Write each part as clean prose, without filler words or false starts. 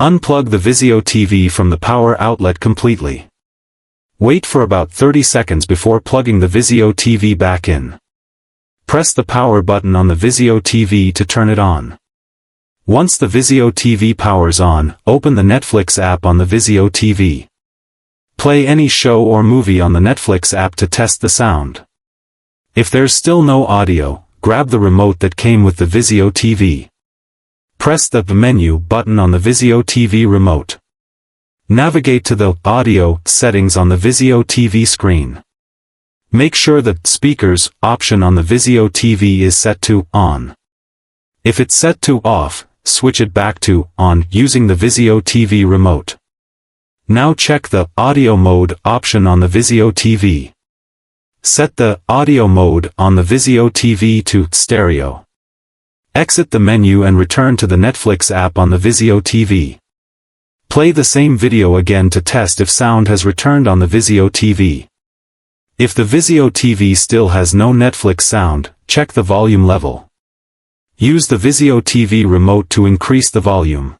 Unplug the Vizio TV from the power outlet completely. Wait for about 30 seconds before plugging the Vizio TV back in. Press the power button on the Vizio TV to turn it on. Once the Vizio TV powers on, open the Netflix app on the Vizio TV. Play any show or movie on the Netflix app to test the sound. If there's still no audio, grab the remote that came with the Vizio TV. Press the menu button on the Vizio TV remote. Navigate to the audio settings on the Vizio TV screen. Make sure the speakers option on the Vizio TV is set to on. If it's set to off, switch it back to on using the Vizio TV remote. Now check the audio mode option on the Vizio TV. Set the audio mode on the Vizio TV to stereo. Exit the menu and return to the Netflix app on the Vizio TV. Play the same video again to test if sound has returned on the Vizio TV. If the Vizio TV still has no Netflix sound, check the volume level. Use the Vizio TV remote to increase the volume.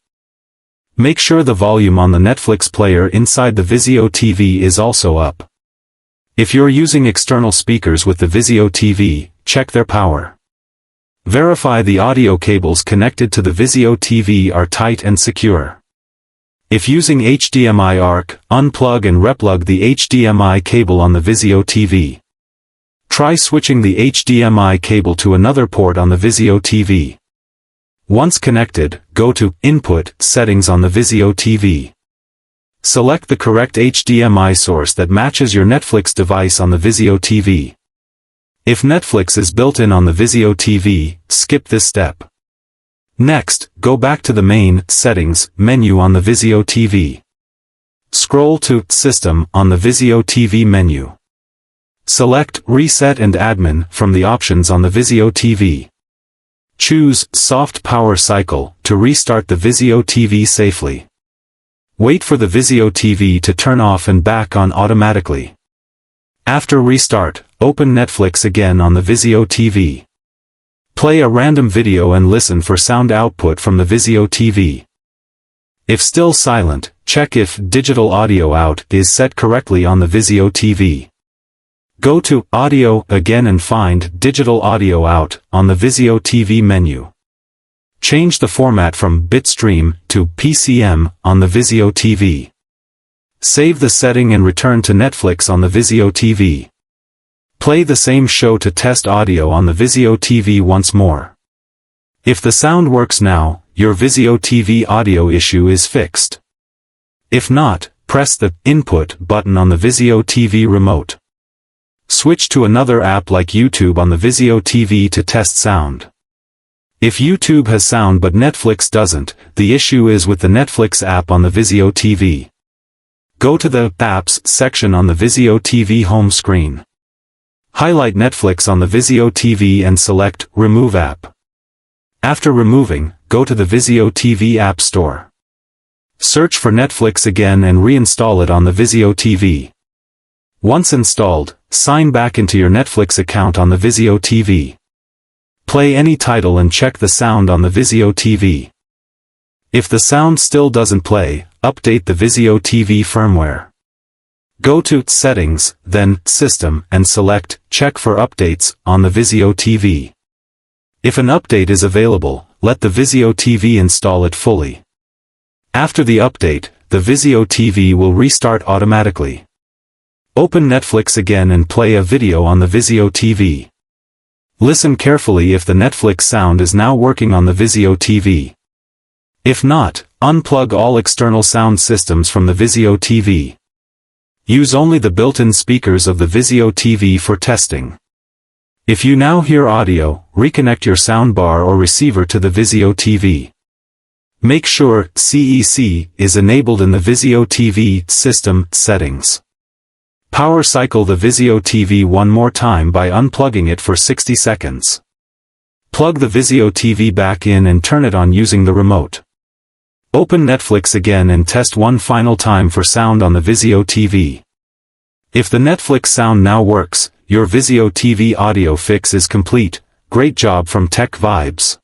Make sure the volume on the Netflix player inside the Vizio TV is also up. If you're using external speakers with the Vizio TV, check their power. Verify the audio cables connected to the Vizio TV are tight and secure. If using HDMI ARC, unplug and replug the HDMI cable on the Vizio TV. Try switching the HDMI cable to another port on the Vizio TV. Once connected, go to Input Settings on the Vizio TV. Select the correct HDMI source that matches your Netflix device on the Vizio TV. If Netflix is built in on the Vizio TV, skip this step. Next, go back to the main Settings menu on the Vizio TV. Scroll to System on the Vizio TV menu. Select Reset and Admin from the options on the Vizio TV. Choose Soft Power Cycle to restart the Vizio TV safely. Wait for the Vizio TV to turn off and back on automatically. After restart, open Netflix again on the Vizio TV. Play a random video and listen for sound output from the Vizio TV. If still silent, check if Digital Audio Out is set correctly on the Vizio TV. Go to Audio again and find Digital Audio Out on the Vizio TV menu. Change the format from Bitstream to PCM on the Vizio TV. Save the setting and return to Netflix on the Vizio TV. Play the same show to test audio on the Vizio TV once more. If the sound works now, your Vizio TV audio issue is fixed. If not, press the Input button on the Vizio TV remote. Switch to another app like YouTube on the Vizio TV to test sound. If YouTube has sound but Netflix doesn't, the issue is with the Netflix app on the Vizio TV. Go to the Apps section on the Vizio TV home screen. Highlight Netflix on the Vizio TV and select Remove App. After removing, go to the Vizio TV App Store. Search for Netflix again and reinstall it on the Vizio TV. Once installed, sign back into your Netflix account on the Vizio TV. Play any title and check the sound on the Vizio TV. If the sound still doesn't play, update the Vizio TV firmware. Go to Settings, then System and select Check for Updates on the Vizio TV. If an update is available, let the Vizio TV install it fully. After the update, the Vizio TV will restart automatically. Open Netflix again and play a video on the Vizio TV. Listen carefully if the Netflix sound is now working on the Vizio TV. If not, unplug all external sound systems from the Vizio TV. Use only the built-in speakers of the Vizio TV for testing. If you now hear audio, reconnect your soundbar or receiver to the Vizio TV. Make sure CEC is enabled in the Vizio TV system settings. Power cycle the Vizio TV one more time by unplugging it for 60 seconds. Plug the Vizio TV back in and turn it on using the remote. Open Netflix again and test one final time for sound on the Vizio TV. If the Netflix sound now works, your Vizio TV audio fix is complete. Great job from Tech Vibes.